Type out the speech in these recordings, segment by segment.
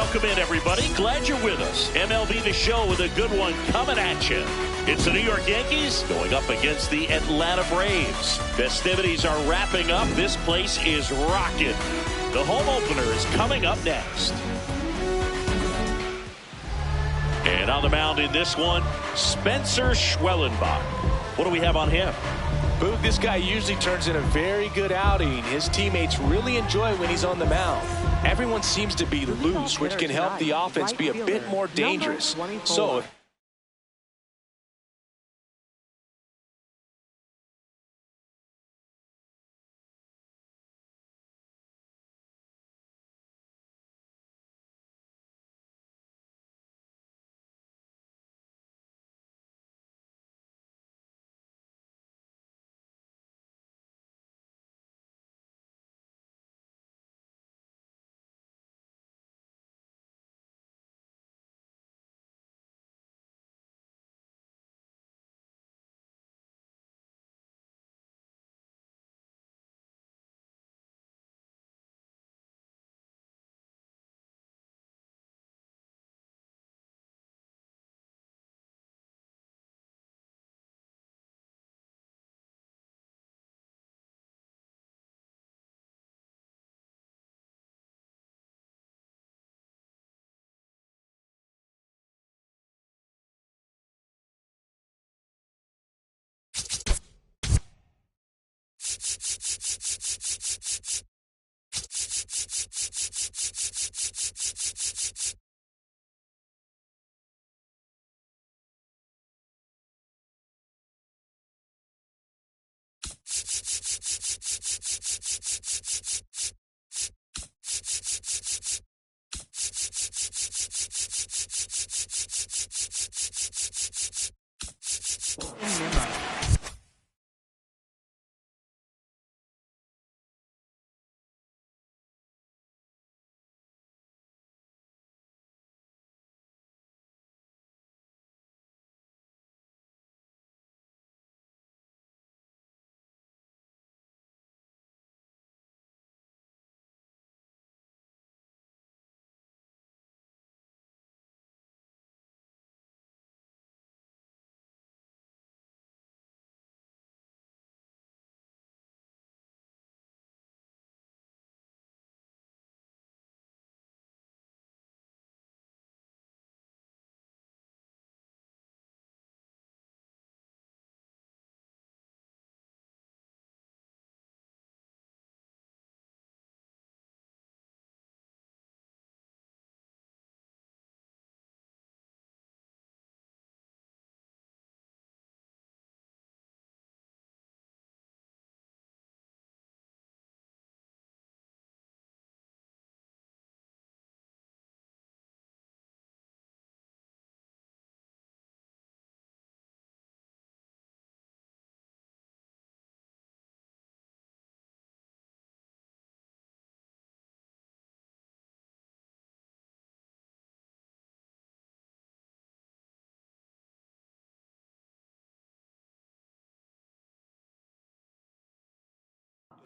Welcome in, everybody. Glad you're with us. MLB The Show with a good one coming at you. It's the New York Yankees going up against the Atlanta Braves. Festivities are wrapping up. This place is rocking. The home opener is coming up next. And on the mound in this one, Spencer Schwellenbach. What do we have on him? Boog, this guy usually turns in a very good outing. His teammates really enjoy when he's on the mound. Everyone seems to be loose, which can help the offense be a bit more dangerous. So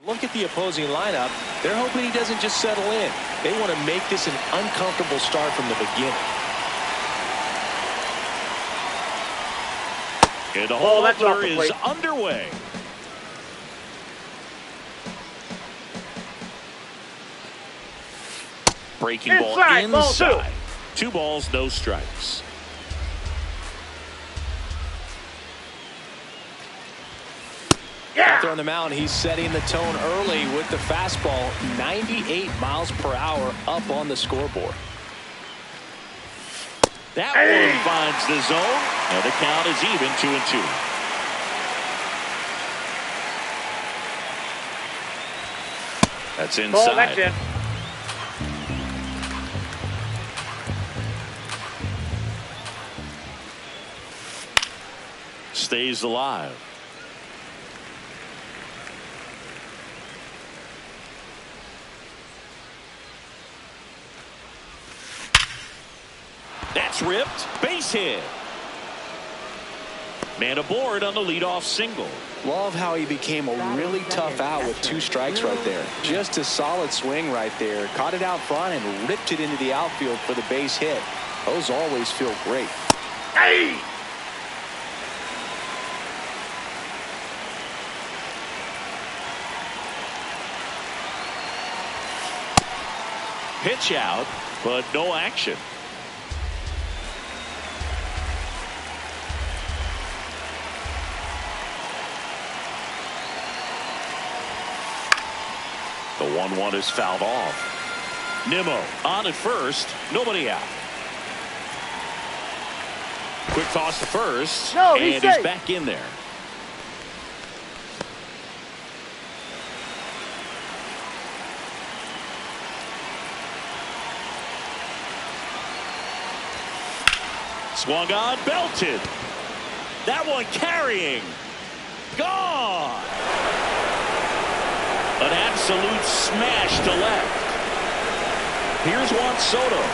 look at the opposing lineup. They're hoping he doesn't just settle in. They want to make this an uncomfortable start from the beginning. And the whole opener is underway. Breaking ball inside. 2 balls, no strikes. Out there on the mound, he's setting the tone early with the fastball. 98 miles per hour up on the scoreboard. That one finds the zone. Now the count is even, 2-2. That's inside. Ball, that's it. Stays alive. That's ripped. Base hit. Man aboard on the leadoff single. Love how he became a really tough out with 2 strikes right there. Just a solid swing right there. Caught it out front and ripped it into the outfield for the base hit. Those always feel great. Hey! Pitch out, but no action. The 1-1 is fouled off. Nimmo on at first, nobody out. Quick toss to first, and he's back in there. Swung on, belted. That one carrying. Gone. An absolute smash to left. Here's Juan Soto.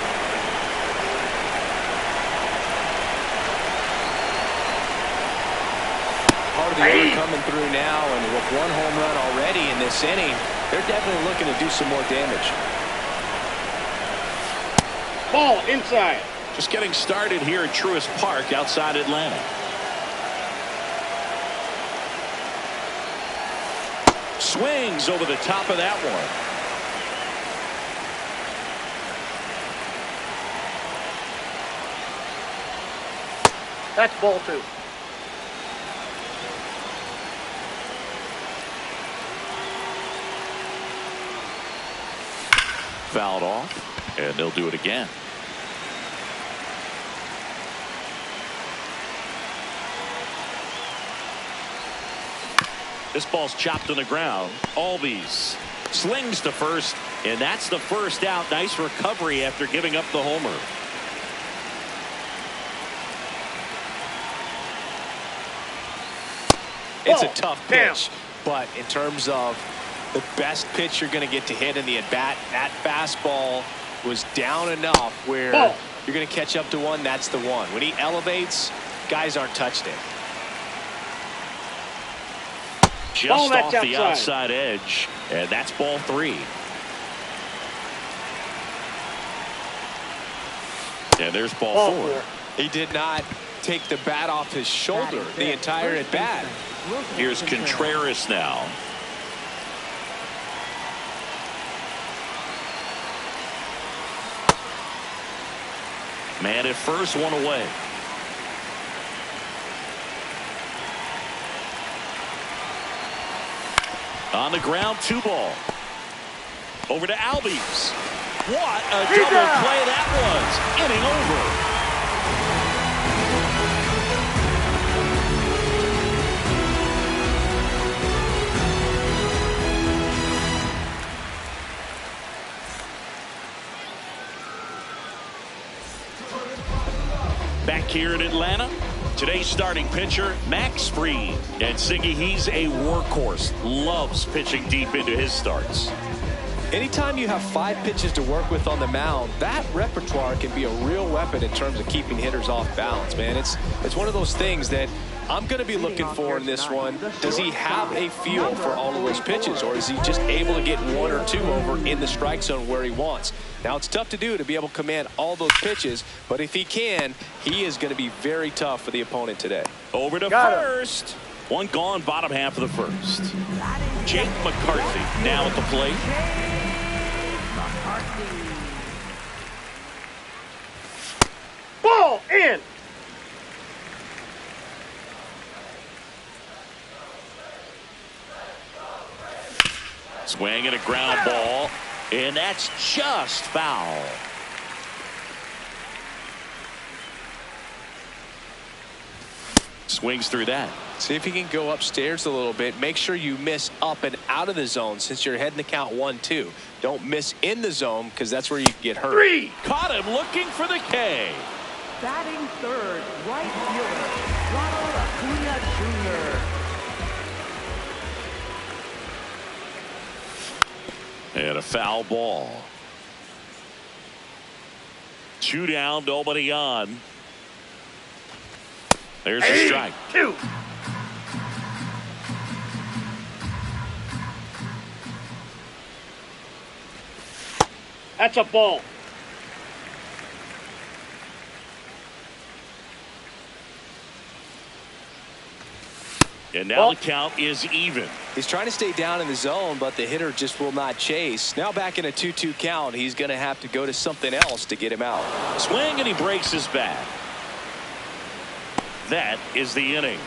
Part of the order coming through now, and with 1 home run already in this inning, they're definitely looking to do some more damage. Ball inside. Just getting started here at Truist Park outside Atlanta. Swings over the top of that one. That's ball 2. Fouled off, and they'll do it again. This ball's chopped on the ground. Albies slings to first, and that's the first out. Nice recovery after giving up the homer. It's a tough pitch, but in terms of the best pitch you're going to get to hit in the at-bat, that fastball was down enough where you're going to catch up to one. That's the one. When he elevates, guys aren't touched it. Just off the outside edge, and that's ball 3. And there's ball 4. He did not take the bat off his shoulder the entire at bat. Here's Contreras now. Man at first, 1 away. On the ground, 2 ball. Over to Albies. What a double play that was. Inning over. Back here in Atlanta, today's starting pitcher, Max Fried. And Siggy, he's a workhorse. Loves pitching deep into his starts. Anytime you have 5 pitches to work with on the mound, that repertoire can be a real weapon in terms of keeping hitters off balance, man. It's one of those things that I'm going to be looking for in this one. Does he have a feel for all of those pitches, or is he just able to get 1 or 2 over in the strike zone where he wants? Now, it's tough to do to be able to command all those pitches, but if he can, he is going to be very tough for the opponent today. Over to first. 1 gone, bottom half of the first. Jake McCarthy now at the plate. Ball in. Swing and a ground ball, and that's just foul. Swings through that. See if he can go upstairs a little bit. Make sure you miss up and out of the zone since you're heading to count 1-2. Don't miss in the zone because that's where you get hurt. 3. Caught him looking for the K. Batting third, right fielder, Ronald Acuna Jr. And a foul ball. 2 down, nobody on. There's a strike. 2. That's a ball. And now the count is even. He's trying to stay down in the zone, but the hitter just will not chase. Now back in a 2-2 count, he's going to have to go to something else to get him out. Swing, and he breaks his bat. That is the inning.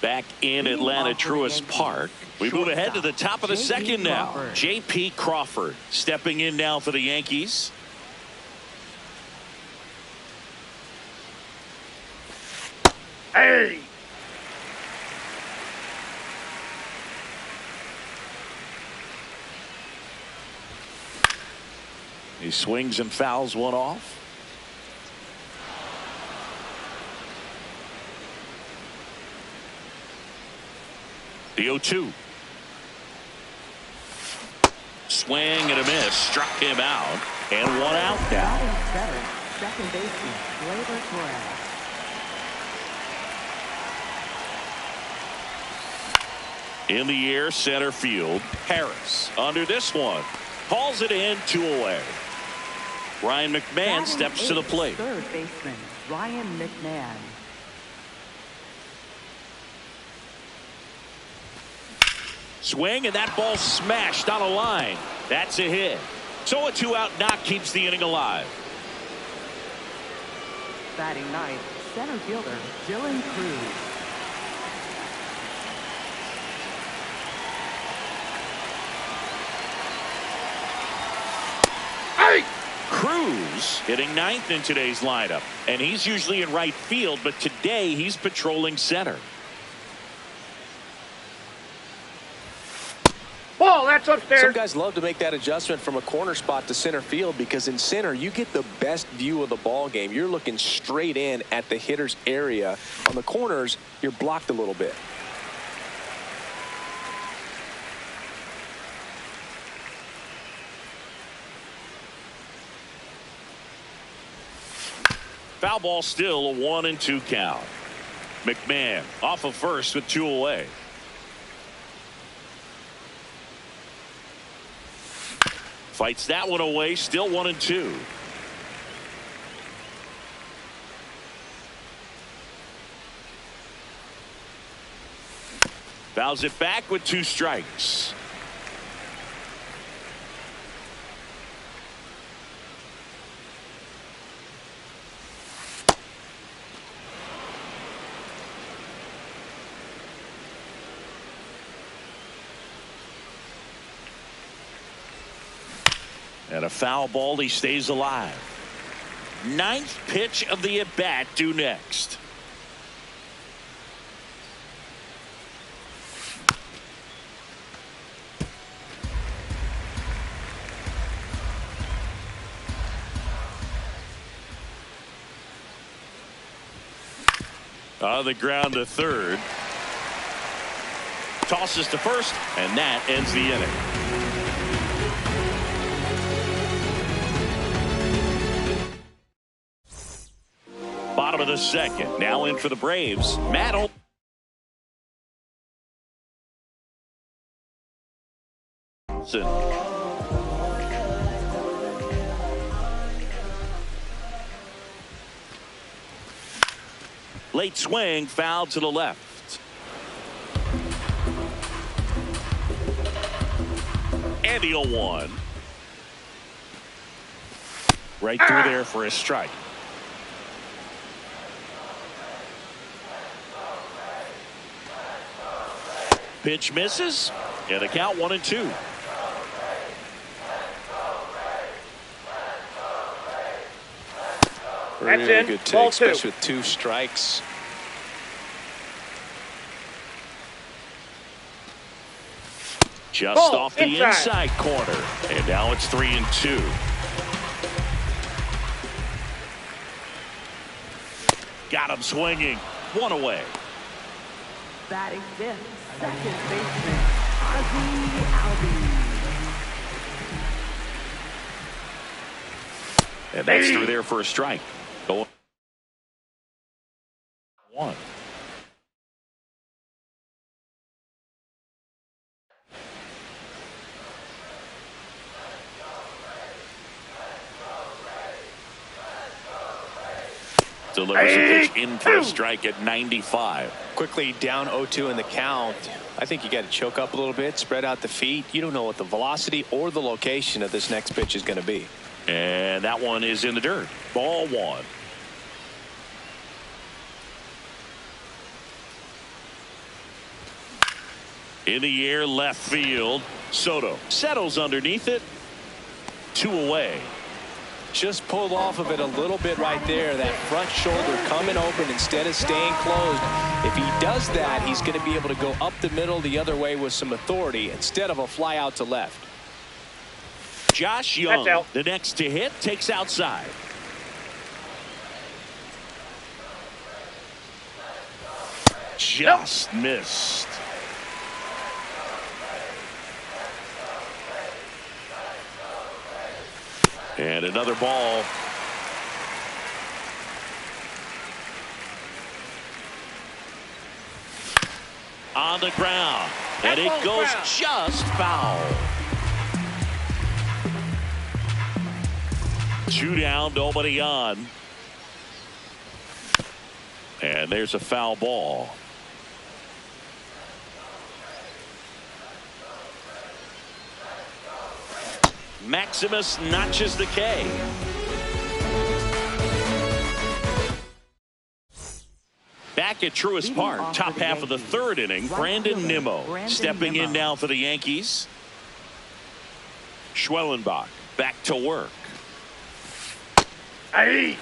Back in Atlanta Truist Park, we move ahead to the top of the second now. J.P. Crawford stepping in now for the Yankees. Hey! He swings and fouls one off. The 0-2. Swing and a miss. Struck him out. And one out now. Second baseman, Gleyber Torres. In the air, center field. Harris under this one. Calls it in, 2 away. Ryan McMahon steps to the plate. Third baseman, Ryan McMahon. Swing, and that ball smashed on a line. That's a hit. So a 2-out knock keeps the inning alive. Batting ninth, center fielder, Dylan Cruz. Hey! Cruz hitting ninth in today's lineup. And he's usually in right field, but today he's patrolling center. Ball, that's upstairs. Some guys love to make that adjustment from a corner spot to center field because in center you get the best view of the ball game. You're looking straight in at the hitter's area. On the corners, you're blocked a little bit. Foul ball, still a 1-2 count. McMahon off of first with 2 away. Fights that one away, still 1-2. Fouls it back with 2 strikes. And a foul ball, he stays alive. 9th pitch of the at-bat due next. On the ground to third. Tosses to first, and that ends the inning. Bottom of the second. Now in for the Braves. Matt Olson. Late swing, foul to the left. And the 0-1. Right through there for a strike. Pitch misses, and the count 1-2. That's really in. Good take, Ball 2. especially with 2 strikes. Just Ball off the inside corner, and now it's 3-2. Got him swinging. 1 away. Batting fifth, second baseman, Ozzie Albies. And that's through there for a strike. Going one. Delivers a pitch in for a strike at 95. Quickly down 0-2 in the count. I think you got to choke up a little bit, spread out the feet. You don't know what the velocity or the location of this next pitch is going to be. And that one is in the dirt. Ball one. In the air, left field. Soto settles underneath it. 2 away. Just pulled off of it a little bit right there. That front shoulder coming open instead of staying closed. If he does that, he's going to be able to go up the middle the other way with some authority instead of a fly out to left. Josh Young, the next to hit, takes outside. Just missed. And another ball. On the ground. And it goes just foul. 2 down, nobody on. And there's a foul ball. Maximus notches the K. Back at Truist Park, top half of the 3rd inning, Brandon Nimmo stepping in now for the Yankees. Schwellenbach back to work. Hey.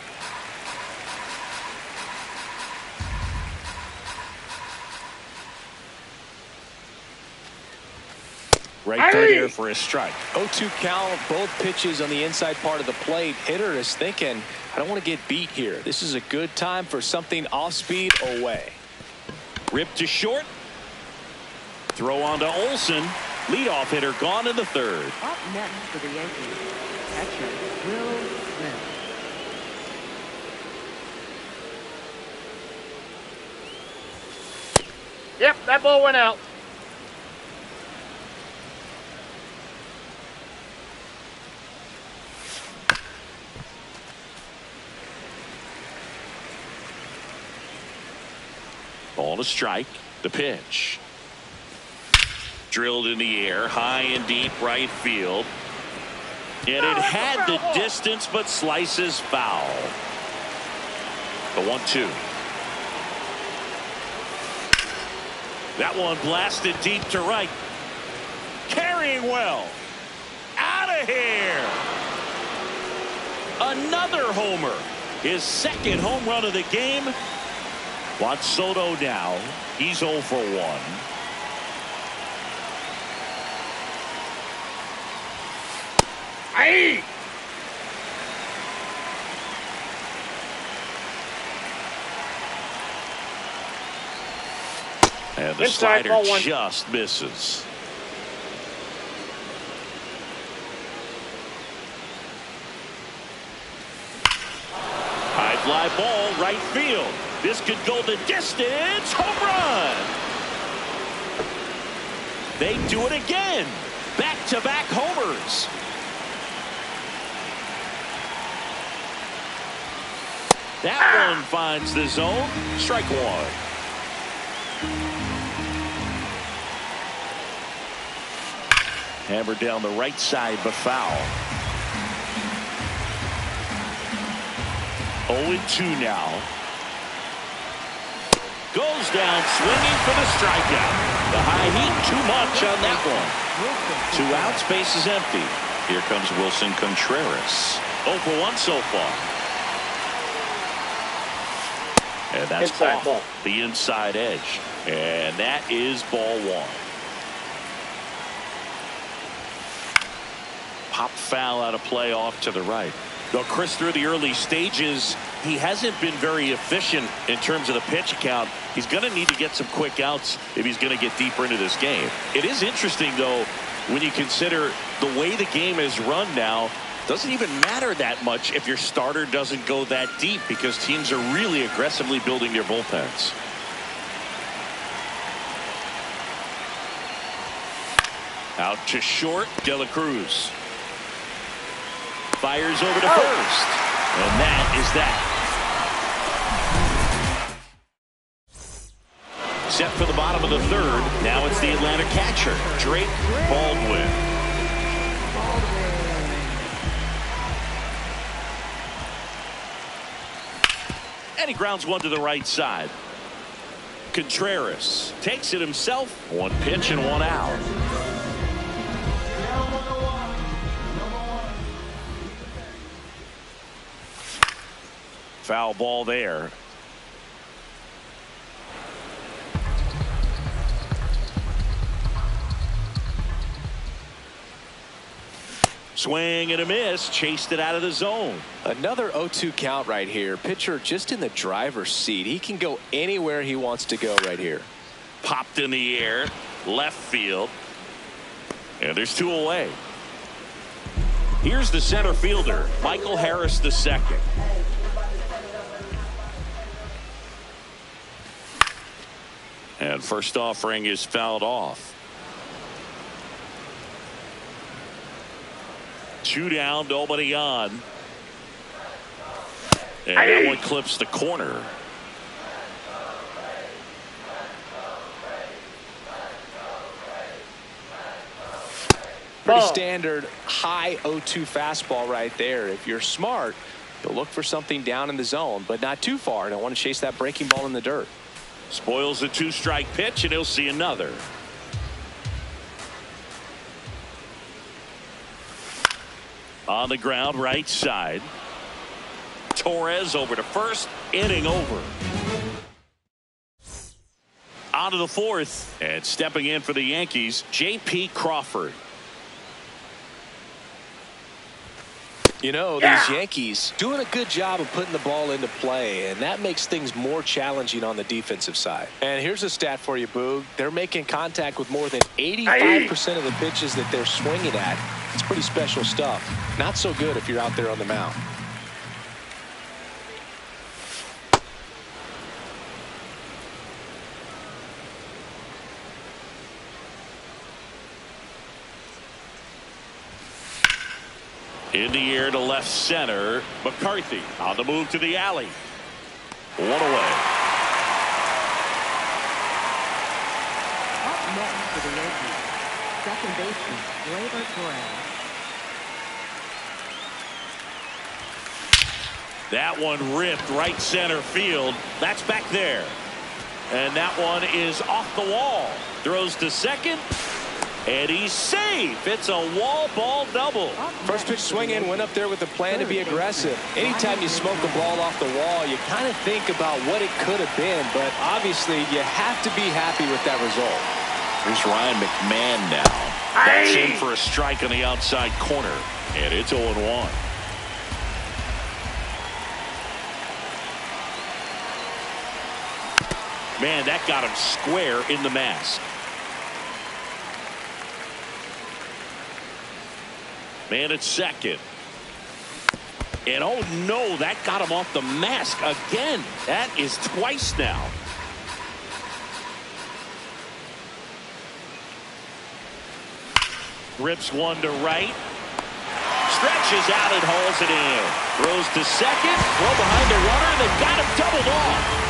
Right through there for a strike. 0-2 count, both pitches on the inside part of the plate. Hitter is thinking, I don't want to get beat here. This is a good time for something off speed away. Ripped to short. Throw on to Olsen. Leadoff hitter gone in the 3rd. Up next for the Yankees, catcher Will Smith. Yep, that ball went out. Ball to strike. The pitch. Drilled in the air, high and deep right field. And it had the distance, but slices foul. The 1-2. That one blasted deep to right. Carrying well. Out of here. Another homer. His 2nd home run of the game. Juan Soto now. He's 0 for 1. Hey. And the slider just misses. High fly ball, right field. This could go the distance. Home run. They do it again. Back-to-back homers. That one finds the zone. Strike 1. Hammered down the right side, but foul. 0-2 now. Goes down swinging for the strikeout. The high heat, too much on that one. 2 outs, base is empty. Here comes Wilson Contreras. 0 for 1 so far. And that's inside off ball. The inside edge. And that is ball 1. Pop foul out of play off to the right. Though Chris, through the early stages, he hasn't been very efficient in terms of the pitch count. He's going to need to get some quick outs if he's going to get deeper into this game. It is interesting, though, when you consider the way the game is run now. Doesn't even matter that much if your starter doesn't go that deep, because teams are really aggressively building their bullpens. Out to short, De La Cruz. Fires over to first. And that is that. Set for the bottom of the third. Now it's the Atlanta catcher, Drake Baldwin. And he grounds one to the right side. Contreras takes it himself. One pitch and one out. Foul ball there. Swing and a miss. Chased it out of the zone. Another 0-2 count right here. Pitcher just in the driver's seat. He can go anywhere he wants to go right here. Popped in the air. Left field. And there's two away. Here's the center fielder, Michael Harris II. And first offering is fouled off. Two down, nobody on. And that one clips the corner. Pretty standard high 0-2 fastball right there. If you're smart, you'll look for something down in the zone, but not too far. Don't want to chase that breaking ball in the dirt. Spoils the two-strike pitch, and he'll see another. On the ground, right side. Torres over to first, inning over. On to the fourth, and stepping in for the Yankees, J.P. Crawford. You know, these Yankees doing a good job of putting the ball into play, and that makes things more challenging on the defensive side. And here's a stat for you, Boog. They're making contact with more than 85% of the pitches that they're swinging at. It's pretty special stuff. Not so good if you're out there on the mound. In the air to left center. McCarthy on the move to the alley. One away. Up next for the Yankees, second baseman, Gleyber Torres. That one ripped right center field. That's back there. And that one is off the wall. Throws to second. And he's safe. It's a wall ball double. First pitch swing in, went up there with a plan to be aggressive. Anytime you smoke a ball off the wall, you kind of think about what it could have been, but obviously you have to be happy with that result. Here's Ryan McMahon now. That's in for a strike on the outside corner. And it's 0-1. Man, that got him square in the mask. Man at second. And oh no, that got him off the mask again. That is twice now. Rips one to right. Stretches out and hauls it in. Throws to second. Throw behind the runner. They've got him doubled off.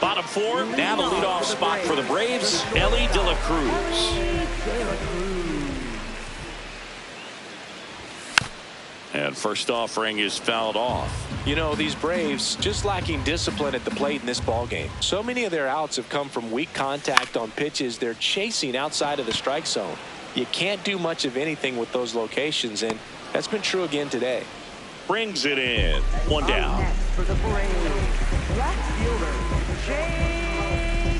Bottom four, now the leadoff spot for the Braves, Elly De La Cruz. And first offering is fouled off. You know, these Braves just lacking discipline at the plate in this ballgame. So many of their outs have come from weak contact on pitches they're chasing outside of the strike zone. You can't do much of anything with those locations, and that's been true again today. Brings it in. One down. Next for the Braves, left fielder, Jay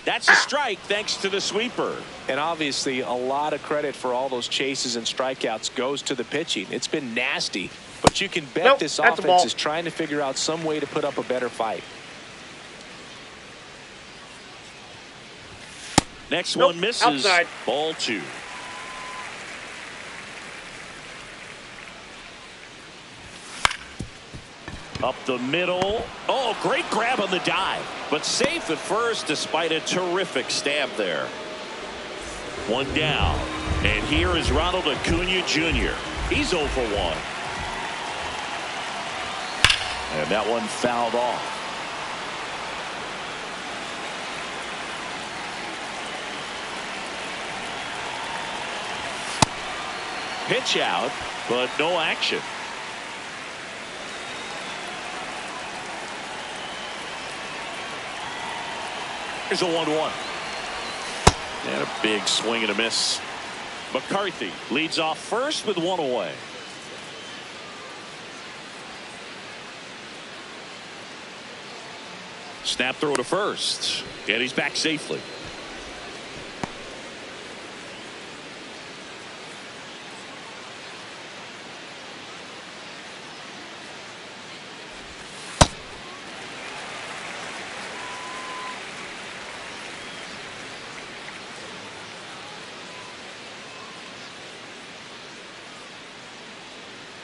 That's a strike thanks to the sweeper. And obviously a lot of credit for all those chases and strikeouts goes to the pitching. It's been nasty, but you can bet this offense is trying to figure out some way to put up a better fight. Next one misses. Outside. Ball 2. Up the middle. Oh, great grab on the dive. But safe at first despite a terrific stab there. One down. And here is Ronald Acuna Jr. He's 0 for 1. And that one fouled off. Pitch out, but no action. Here's a 1-1. And a big swing and a miss. McCarthy leads off first with 1 away. Snap throw to first. And he's back safely.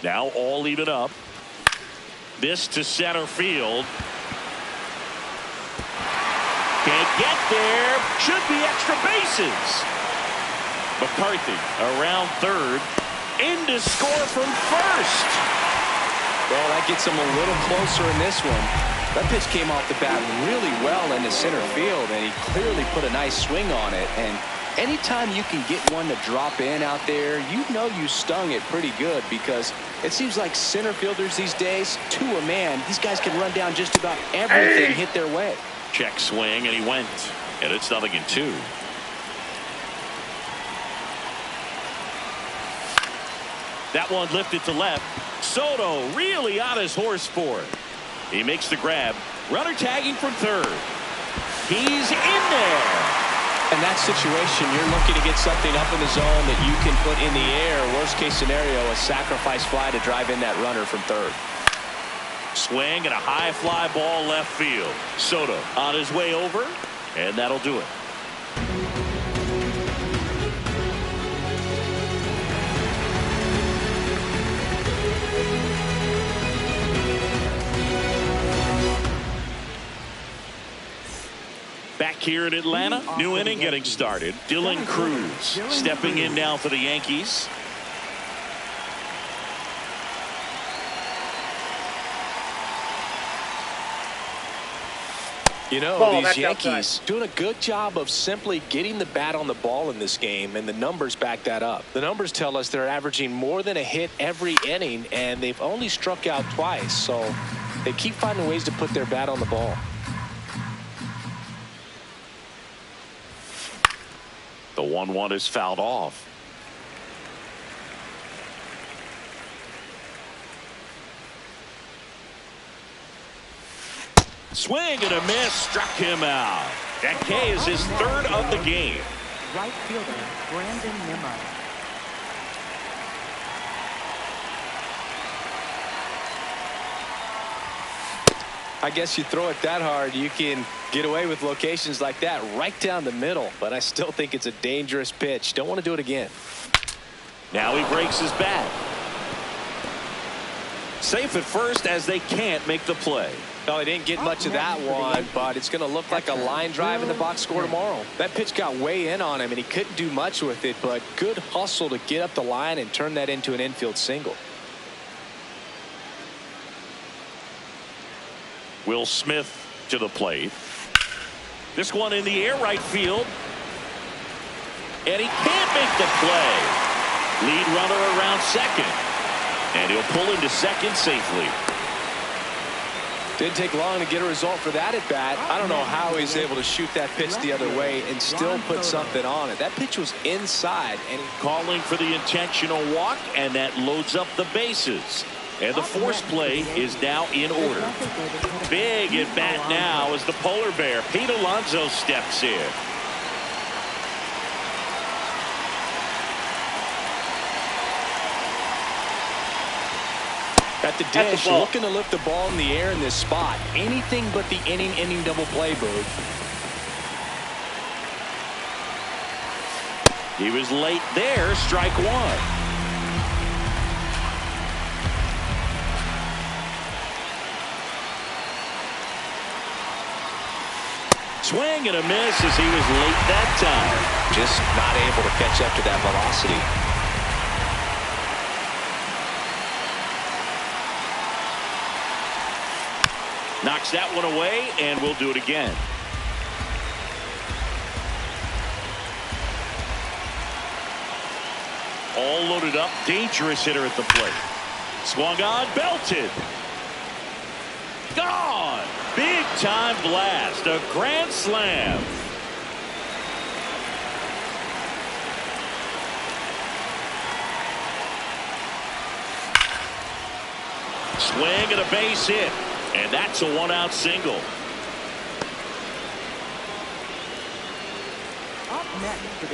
Now all even up. This to center field. Can't get there. Should be extra bases. McCarthy around third. In to score from first. Well, that gets him a little closer in this one. That pitch came off the bat really well into center field, and he clearly put a nice swing on it. And anytime you can get one to drop in out there, you know you stung it pretty good, because it seems like center fielders these days, to a man, these guys can run down just about everything hit their way. Check swing, and he went. And it's 0-2. That one lifted to left. Soto really on his horse for it. He makes the grab. Runner tagging from third. He's in there. In that situation, you're looking to get something up in the zone that you can put in the air. Worst case scenario, a sacrifice fly to drive in that runner from third. Swing and a high fly ball left field. Soto on his way over, and that'll do it. Back here in Atlanta, new inning getting started. Dylan Cruz stepping in now for the Yankees. You know, these Yankees doing a good job of simply getting the bat on the ball in this game, and the numbers back that up. The numbers tell us they're averaging more than a hit every inning, and they've only struck out twice, so they keep finding ways to put their bat on the ball. The 1-1 is fouled off. Swing and a miss, struck him out. That K is his third of the game. Right fielder, Brandon Nimmo. I guess you throw it that hard, you can get away with locations like that right down the middle, but I still think it's a dangerous pitch. Don't want to do it again. Now he breaks his bat. Safe at first as they can't make the play. No, he didn't get much of that one, but it's going to look like a line drive in the box score tomorrow. That pitch got way in on him, and he couldn't do much with it, but good hustle to get up the line and turn that into an infield single. Will Smith to the plate. This one in the air right field. And he can't make the play. Lead runner around second. And he'll pull into second safely. Didn't take long to get a result for that at bat. I don't know how he's able to shoot that pitch the other way and still put something on it. That pitch was inside. And calling for the intentional walk, and that loads up the bases. And the force play is now in order. Big at bat now as the polar bear, Pete Alonso, steps in. At the dish, looking to lift the ball in the air in this spot. Anything but the inning double play, Boog. He was late there, strike one. Swing and a miss as he was late that time. Just not able to catch up to that velocity. Knocks that one away, and we'll do it again. All loaded up, dangerous hitter at the plate. Swung on, belted. Gone! Big time blast, a grand slam. Swing and a base hit. And that's a one-out single.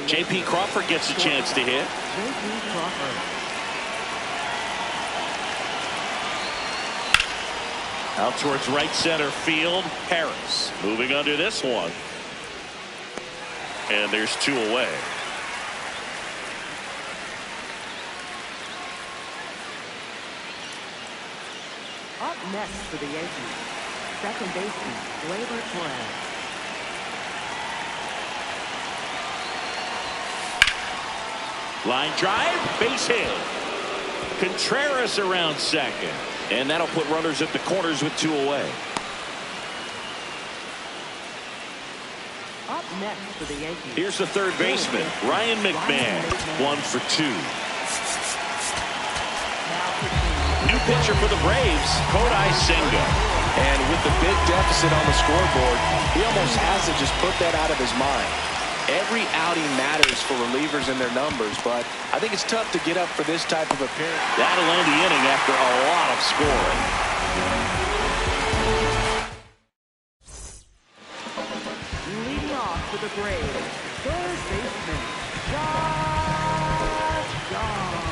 J.P. Crawford gets a chance to hit. Out towards right center field. Harris moving under this one. And there's two away. Up next for the Yankees, second baseman, Gleyber Torres. Line drive, base hit. Contreras around second. And that'll put runners at the corners with two away. Up next for the Yankees. Here's the third baseman, Ryan McMahon, 1 for 2. New pitcher for the Braves, Kodai Senga. And with the big deficit on the scoreboard, he almost has to just put that out of his mind. Every outing matters for relievers and their numbers, but I think it's tough to get up for this type of appearance. That'll end the inning after a lot of scoring. Leading off for the Braves, third baseman, Josh Jung.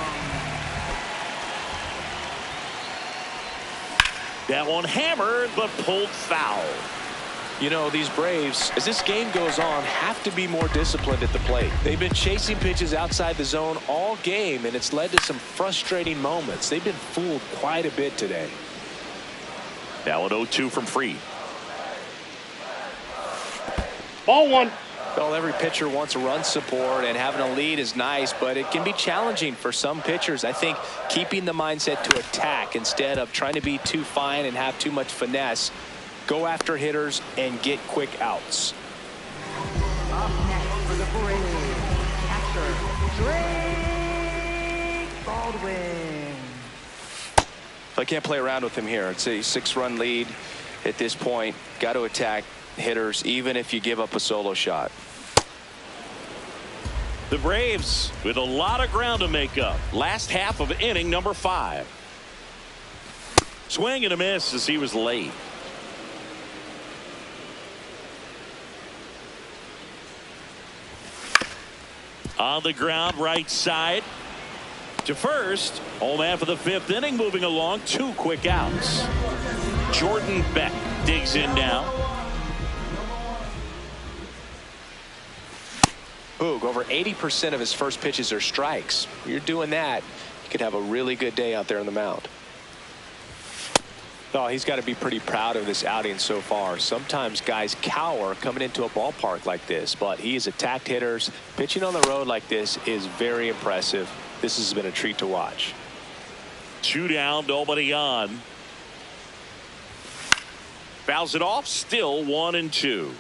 That one hammered, but pulled foul. You know, these Braves, as this game goes on, have to be more disciplined at the plate. They've been chasing pitches outside the zone all game, and it's led to some frustrating moments. They've been fooled quite a bit today. Now an 0-2 from Fried. Ball one. Well, every pitcher wants a run support, and having a lead is nice, but it can be challenging for some pitchers. I think keeping the mindset to attack instead of trying to be too fine and have too much finesse. Go after hitters and get quick outs. Up next for the Braves, catcher, Drake Baldwin. I can't play around with him here. It's a 6-run lead at this point. Got to attack hitters even if you give up a solo shot. The Braves with a lot of ground to make up. Last half of inning number 5. Swing and a miss as he was late. On the ground, right side to first. Old man for the 5th inning, moving along. 2 quick outs. Jordan Beck digs in now. Boog, over 80% of his first pitches are strikes. You're doing that, you could have a really good day out there on the mound. Oh, he's got to be pretty proud of this outing so far. Sometimes guys cower coming into a ballpark like this, but he has attacked hitters. Pitching on the road like this is very impressive. This has been a treat to watch. 2 down, nobody on. Fouls it off, still 1-2.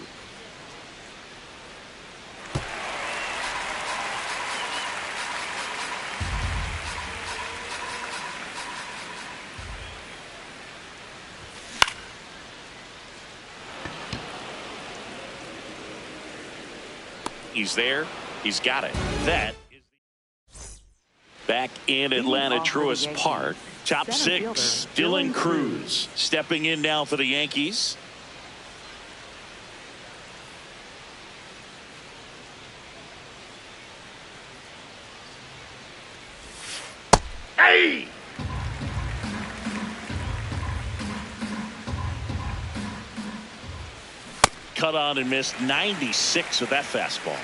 He's there. He's got it. That is back in Atlanta Truist Park. Top Center six, fielder, Dylan Dylan Cruz stepping in now for the Yankees. Hey! Cut on and missed 96 with that fastball.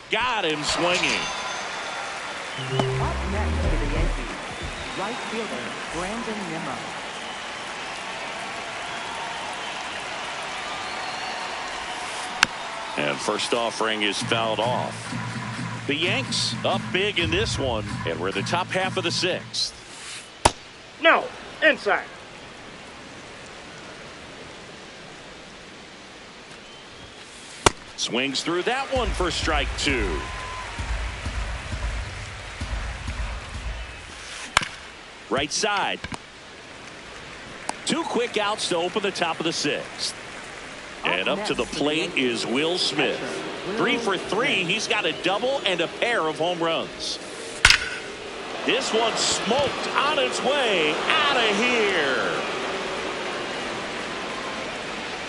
Got him swinging. Up next for the Yankees, right fielder Brandon Nimmo. And first offering is fouled off. The Yanks up big in this one, and we're in the top half of the sixth. No, inside. Swings through that one for strike two. Right side. Two quick outs to open the top of the sixth. And up to the plate is Will Smith. 3 for 3. He's got a double and a pair of home runs. This one smoked on its way out of here.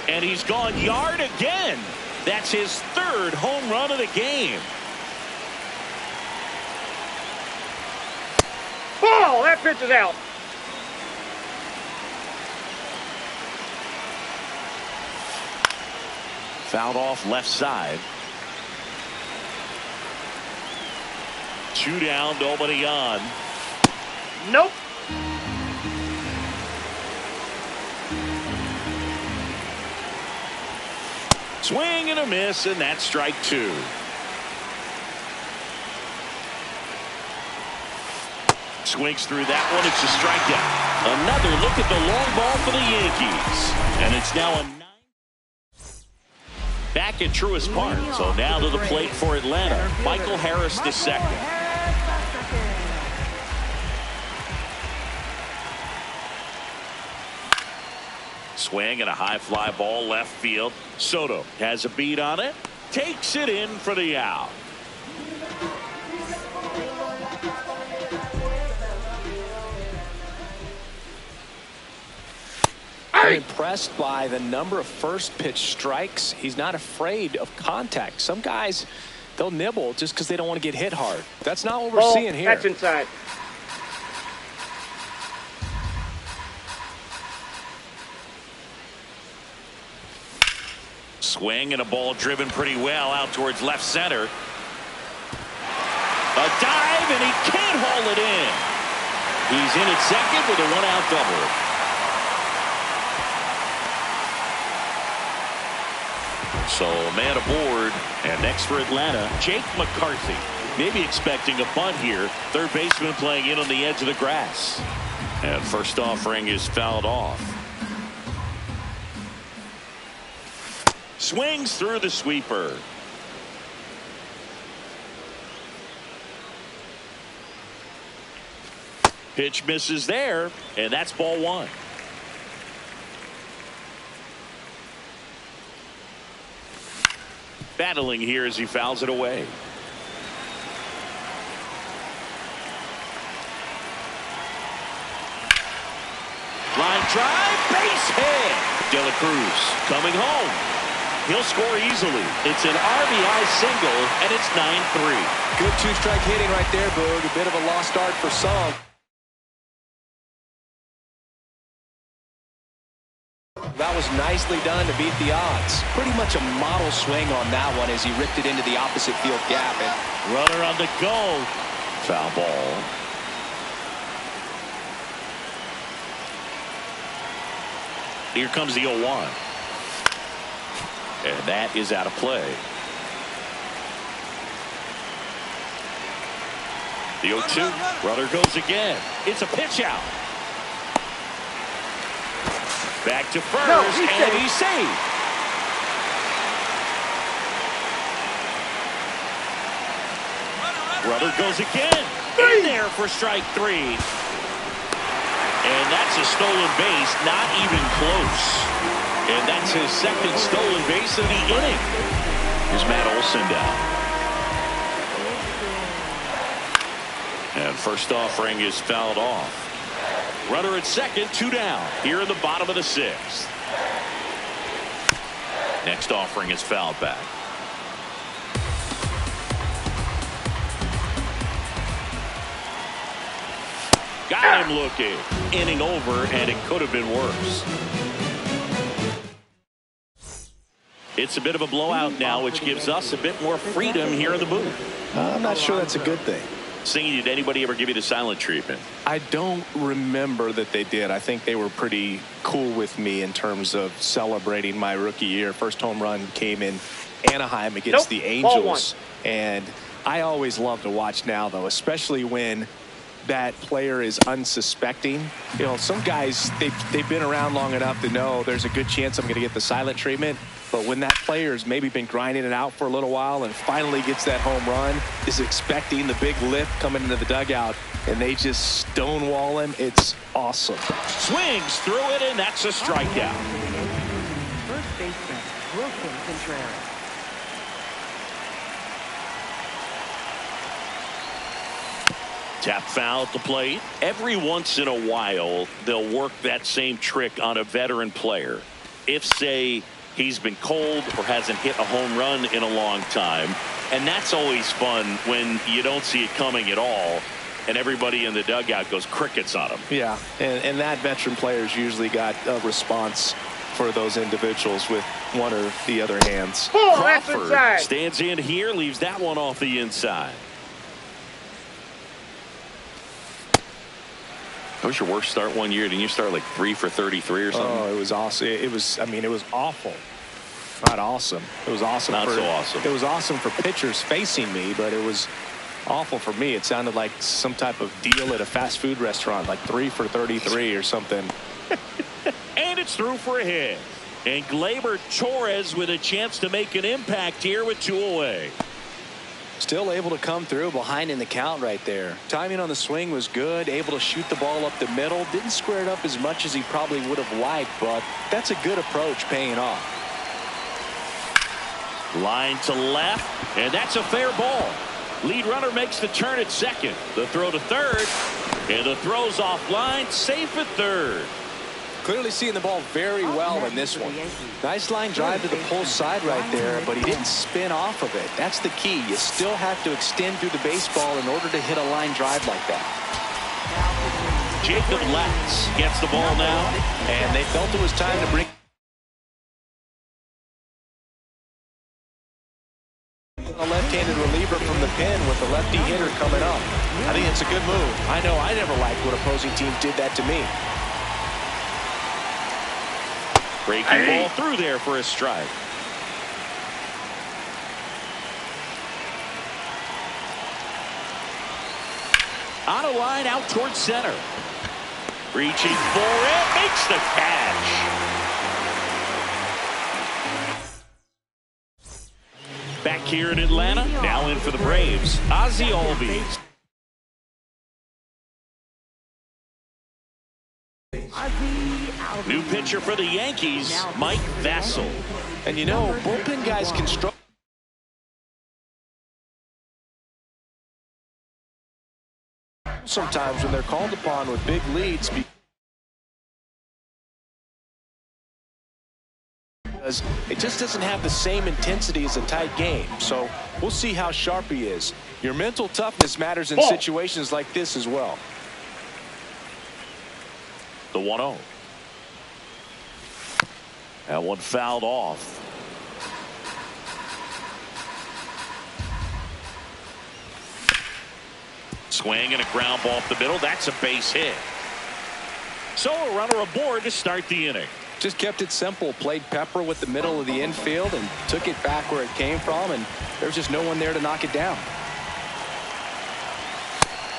And he's gone yard again. That's his third home run of the game. Ball! That pitch is out. Fouled off left side. 2 down, nobody on. Nope. Swing and a miss, and that's strike two. Swings through that one. It's a strikeout. Another look at the long ball for the Yankees. And it's now a 9. Back at Truist Park. So now to the plate for Atlanta. Michael Harris the second. Swing and a high fly ball left field. Soto has a beat on it. Takes it in for the out. I'm impressed by the number of first pitch strikes. He's not afraid of contact. Some guys, they'll nibble just because they don't want to get hit hard. That's not what we're seeing here. That's inside. Swing and a ball driven pretty well out towards left center. A dive, and he can't haul it in. He's in at second with a 1-out double. So man aboard, and next for Atlanta, Jake McCarthy. Maybe expecting a bunt here. Third baseman playing in on the edge of the grass. And first offering is fouled off. Swings through the sweeper. Pitch misses there, and that's ball one. Battling here as he fouls it away. Line drive, base hit. De La Cruz coming home. He'll score easily. It's an RBI single, and it's 9-3. Good two-strike hitting right there, Boog. A bit of a lost start for some. That was nicely done to beat the odds. Pretty much a model swing on that one as he ripped it into the opposite field gap. And runner on the go. Foul ball. Here comes the 0-1. And that is out of play. The 0-2. Runner goes again. It's a pitch out. Back to first, and he's safe. Runner goes again. In there for strike three. And that's a stolen base, not even close. And that's his second stolen base of the inning. Here's Matt Olson down. And first offering is fouled off. Runner at second, 2 down here in the bottom of the 6th. Next offering is fouled back. Got him looking. Inning over, and it could have been worse. It's a bit of a blowout now, which gives us a bit more freedom here in the booth. I'm not sure that's a good thing. Singing, did anybody ever give you the silent treatment? I don't remember that they did. I think they were pretty cool with me in terms of celebrating my rookie year. First home run came in Anaheim against the Angels. And I always love to watch now, though, especially when that player is unsuspecting. You know, some guys, they've been around long enough to know there's a good chance I'm going to get the silent treatment. But when that player's maybe been grinding it out for a little while and finally gets that home run, is expecting the big lift coming into the dugout, and they just stonewall him, it's awesome. Swings through it, and that's a strikeout. First baseman, Wilson Contreras. Tap foul at the plate. Every once in a while, they'll work that same trick on a veteran player. If, say, he's been cold or hasn't hit a home run in a long time. And that's always fun when you don't see it coming at all and everybody in the dugout goes crickets on him. Yeah, and that veteran player's usually got a response for those individuals with one or the other hands. Oh, that's inside. Crawford stands in here, leaves that one off the inside. That was your worst start one year. Didn't you start like 3 for 33 or something? Oh, it was awesome. It was awful. Not awesome. It was awesome. Not so awesome. It was awesome for pitchers facing me, but it was awful for me. It sounded like some type of deal at a fast food restaurant, like 3 for 33 or something. And it's through for a hit. And Gleyber Torres with a chance to make an impact here with 2 away. Still able to come through behind in the count right there. Timing on the swing was good. Able to shoot the ball up the middle. Didn't square it up as much as he probably would have liked, but that's a good approach paying off. Line to left, and that's a fair ball. Lead runner makes the turn at second. The throw to third, and the throw's offline. Safe at third. Clearly seeing the ball very well in this one. Nice line drive to the pull side right there, but he didn't spin off of it. That's the key. You still have to extend through the baseball in order to hit a line drive like that. Jacob Latz gets the ball now, and they felt it was time to bring a left-handed reliever from the pen with the lefty hitter coming up. I think it's a good move. I know I never liked when opposing teams did that to me. Breaking ball through there for a strike. On a line out towards center. Reaching for it, makes the catch. Back here in Atlanta, now in for the Braves, Ozzie Albies. New pitcher for the Yankees, Mike Vasil. And you know, bullpen guys can struggle sometimes when they're called upon with big leads because it just doesn't have the same intensity as a tight game. So we'll see how sharp he is. Your mental toughness matters in situations like this as well. The 1-0. That one fouled off. Swing and a ground ball off the middle. That's a base hit. So a runner aboard to start the inning. Just kept it simple. Played pepper with the middle of the infield and took it back where it came from, and there's just no one there to knock it down.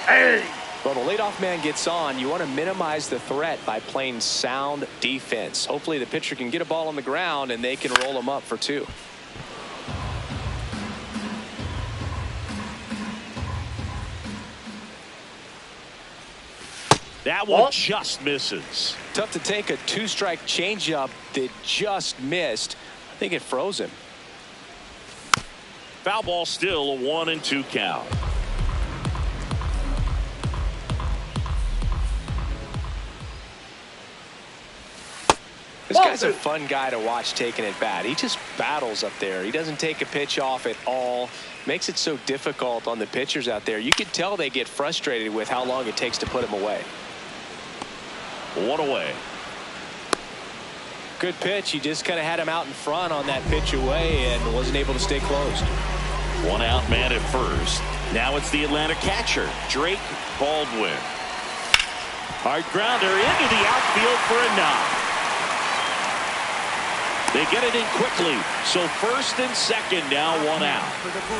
Hey! Well, the leadoff man gets on. You want to minimize the threat by playing sound defense. Hopefully the pitcher can get a ball on the ground and they can roll him up for 2. That one just misses. Tough to take a 2-strike changeup that just missed. I think it froze him. Foul ball, still a 1-2 count. This guy's a fun guy to watch taking at bat. He just battles up there. He doesn't take a pitch off at all. Makes it so difficult on the pitchers out there. You can tell they get frustrated with how long it takes to put him away. One away. Good pitch. He just kind of had him out in front on that pitch away and wasn't able to stay closed. One out man at first. Now it's the Atlanta catcher, Drake Baldwin. Hard grounder into the outfield for a knock. They get it in quickly. So first and second now, one out.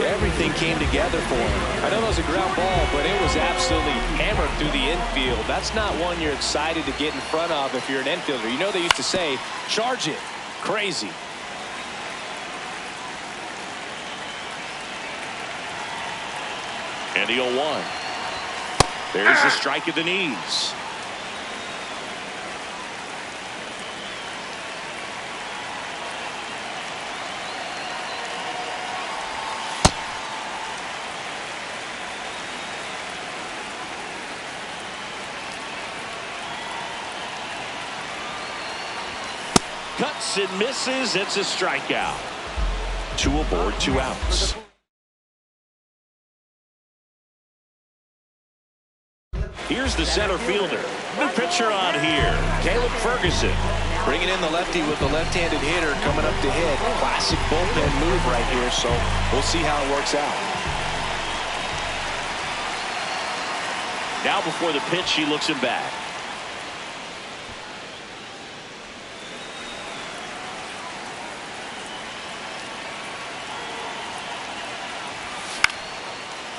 Everything came together for him. I know that was a ground ball, but it was absolutely hammered through the infield. That's not one you're excited to get in front of if you're an infielder. You know they used to say, charge it. Crazy. And the 0-1. There's the strike at the knees. Cuts and misses. It's a strikeout. 2 aboard, 2 outs. Here's the center fielder. New pitcher on here, Caleb Ferguson. Bringing in the lefty with the left-handed hitter coming up to hit. Classic bullpen move right here, so we'll see how it works out. Now before the pitch, he looks him back.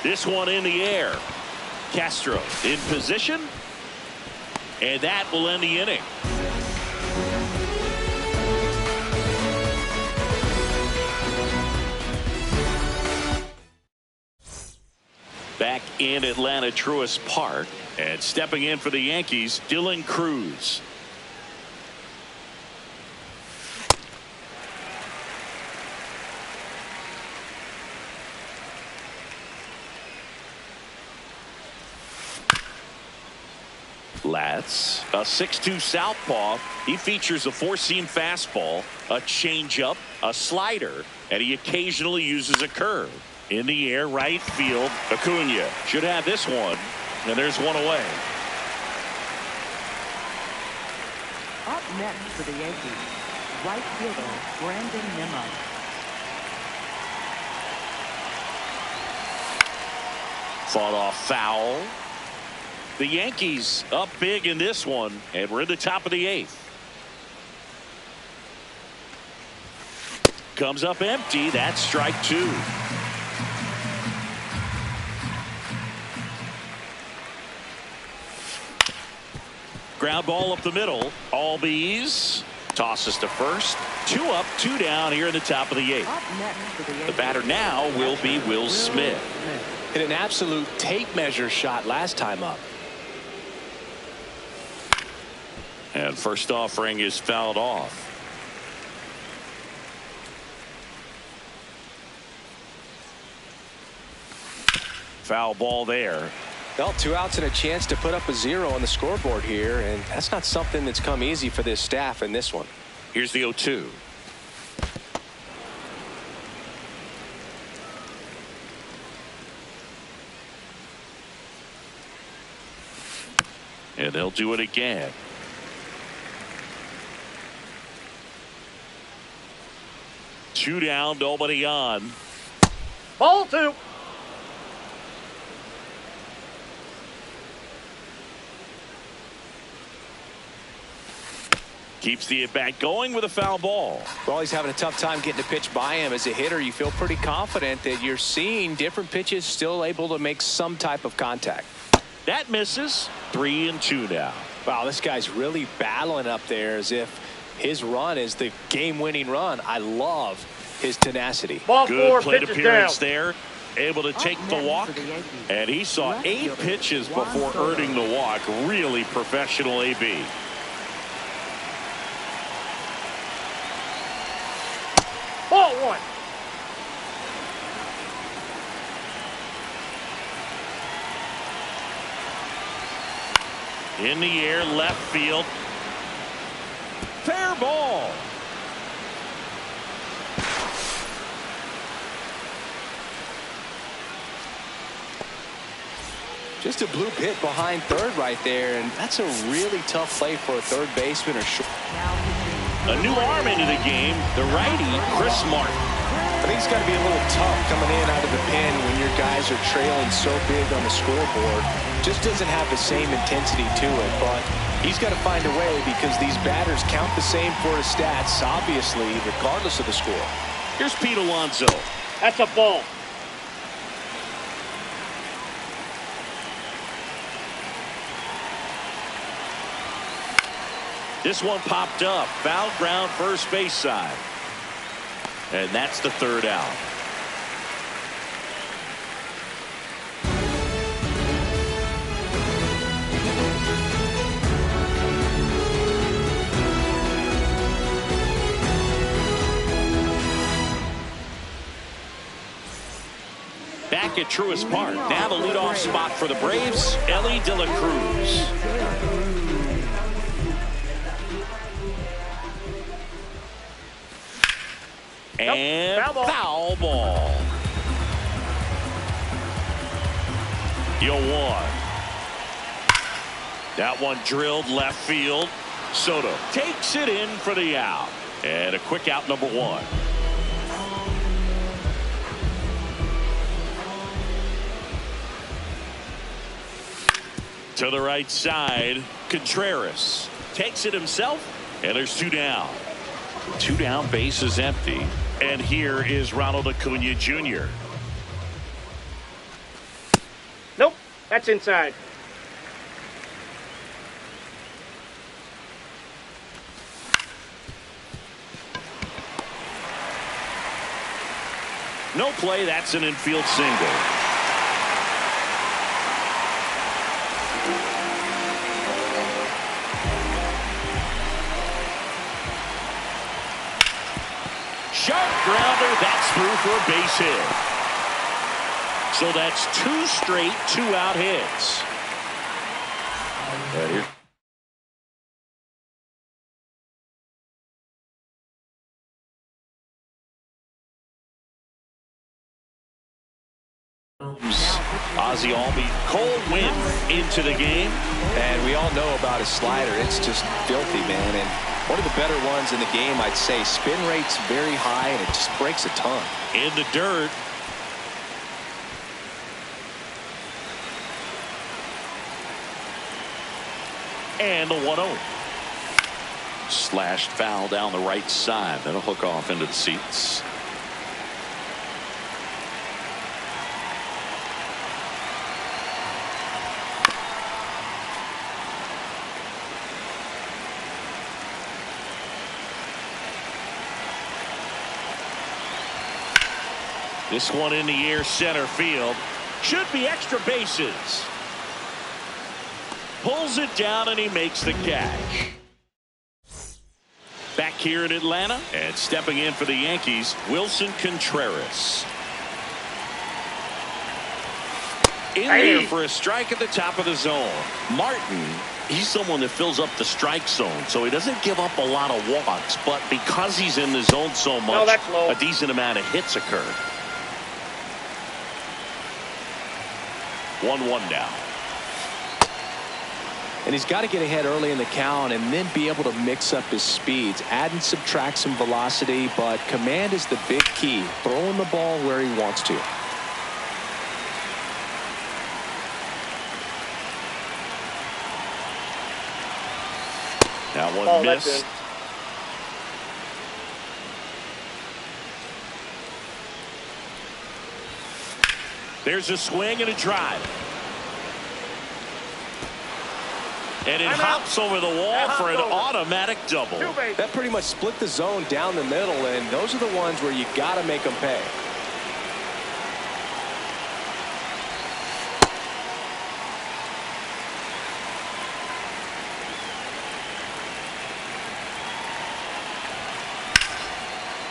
This one in the air. Castro in position. And that will end the inning. Back in Atlanta Truist Park. And stepping in for the Yankees, Dylan Cruz. Latz, a 6'2" southpaw. He features a four-seam fastball, a changeup, a slider, and he occasionally uses a curve. In the air, right field. Acuna should have this one, and there's one away. Up next for the Yankees, right fielder Brandon Nimmo. Fought off foul. The Yankees up big in this one, and we're in the top of the 8th. Comes up empty. That's strike 2. Ground ball up the middle. Albies tosses to first. 2 up, 2 down here in the top of the 8th. Up next for the Yankees, The batter now will be Will Smith. Hit an absolute tape measure shot last time up. And first offering is fouled off. Foul ball there. Well, 2 outs and a chance to put up a 0 on the scoreboard here, and that's not something that's come easy for this staff in this one. Here's the 0-2. And they'll do it again. Two down, nobody on. Ball 2. Keeps the at-bat going with a foul ball. Well, he's having a tough time getting a pitch by him. As a hitter, you feel pretty confident that you're seeing different pitches still able to make some type of contact. That misses. 3-2 now. Wow, this guy's really battling up there as if his run is the game-winning run. I love his tenacity. Ball 4, Good plate pitches appearance down. there. Able to take the walk. And he saw 8 pitches before earning the walk. Really professional AB. Ball 1. In the air, left field. Fair ball. Just a bloop hit behind third right there, and that's a really tough play for a third baseman or short. A new arm into the game, the righty, Chris Martin. I think it's got to be a little tough coming in out of the pen when your guys are trailing so big on the scoreboard. Just doesn't have the same intensity to it, but he's got to find a way because these batters count the same for his stats, obviously, regardless of the score. Here's Pete Alonso. That's a ball. This one popped up. Foul ground first base side. And that's the third out. Back at Truist Park. Now the leadoff spot for the Braves, Elly De La Cruz. And nope, foul ball. Yo, one. That one drilled left field. Soto takes it in for the out. And a quick out, number one. To the right side, Contreras takes it himself, and there's two down. Two down, base is empty. And here is Ronald Acuna Jr. Nope, that's inside. No play, that's an infield single. Sharp grounder, that's through for a base hit. So that's two straight two-out hits. Right here. Ozzie Albies, cold wind into the game. And we all know about his slider. It's just filthy, man. And one of the better ones in the game, I'd say. Spin rate's very high, and it just breaks a ton. In the dirt. And the 1-0. Slashed foul down the right side. That'll hook off into the seats. This one in the air, center field. Should be extra bases. Pulls it down and he makes the catch. Back here in Atlanta and stepping in for the Yankees, Wilson Contreras. In there for a strike at the top of the zone. Martin, he's someone that fills up the strike zone, so he doesn't give up a lot of walks, but because he's in the zone so much, a decent amount of hits occur. 1-1 now. And he's got to get ahead early in the count and then be able to mix up his speeds. Add and subtract some velocity, but command is the big key. Throwing the ball where he wants to. That one missed. There's a swing and a drive. And it hops over the wall for an automatic double. That pretty much split the zone down the middle, and those are the ones where you got to make them pay.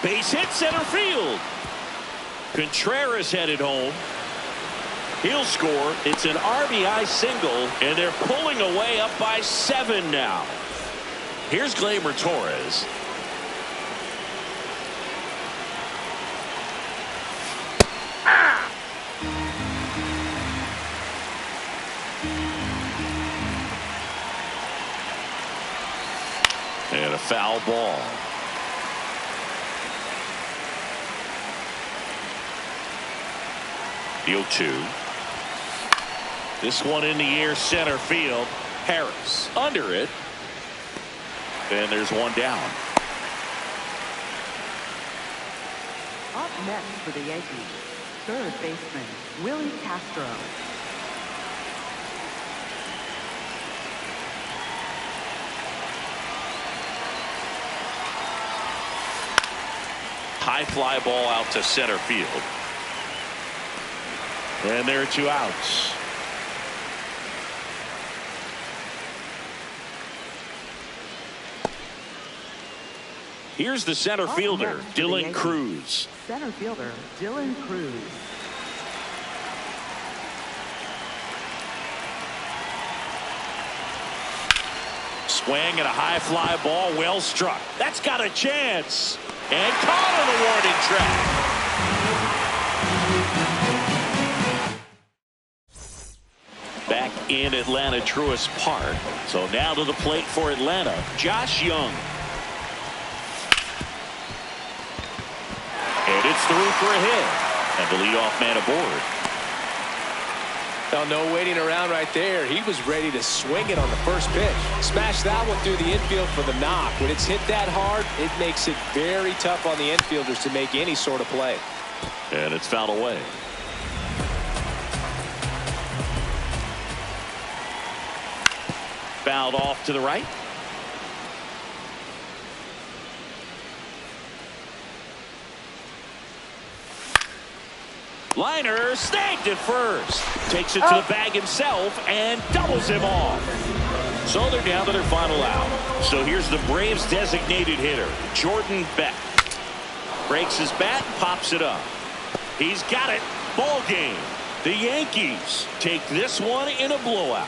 Base hit center field. Contreras headed home. He'll score. It's an RBI single, and they're pulling away up by 7 now. Here's Gleyber Torres. And a foul ball. The 0-2. This one in the air, center field. Harris under it. And there's one down. Up next for the Yankees, third baseman Willie Castro. High fly ball out to center field. And there are 2 outs. Here's the center fielder, Dylan Cruz. Center fielder, Dylan Cruz. Swing and a high fly ball, well struck. That's got a chance. And caught on the warning track. Back in Atlanta, Truist Park. So now to the plate for Atlanta, Josh Young. And it's through for a hit. And the leadoff man aboard. Now, no waiting around right there. He was ready to swing it on the first pitch. Smash that one through the infield for the knock. When it's hit that hard, it makes it very tough on the infielders to make any sort of play. And it's fouled away. Fouled off to the right. Liner snagged at first. Takes it to the bag himself and doubles him off. So they're down to their final out. So here's the Braves designated hitter, Jordan Beck. Breaks his bat, pops it up. He's got it. Ball game. The Yankees take this one in a blowout.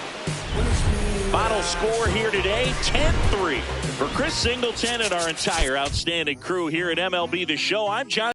Final score here today, 10-3. For Chris Singleton and our entire outstanding crew here at MLB The Show, I'm John.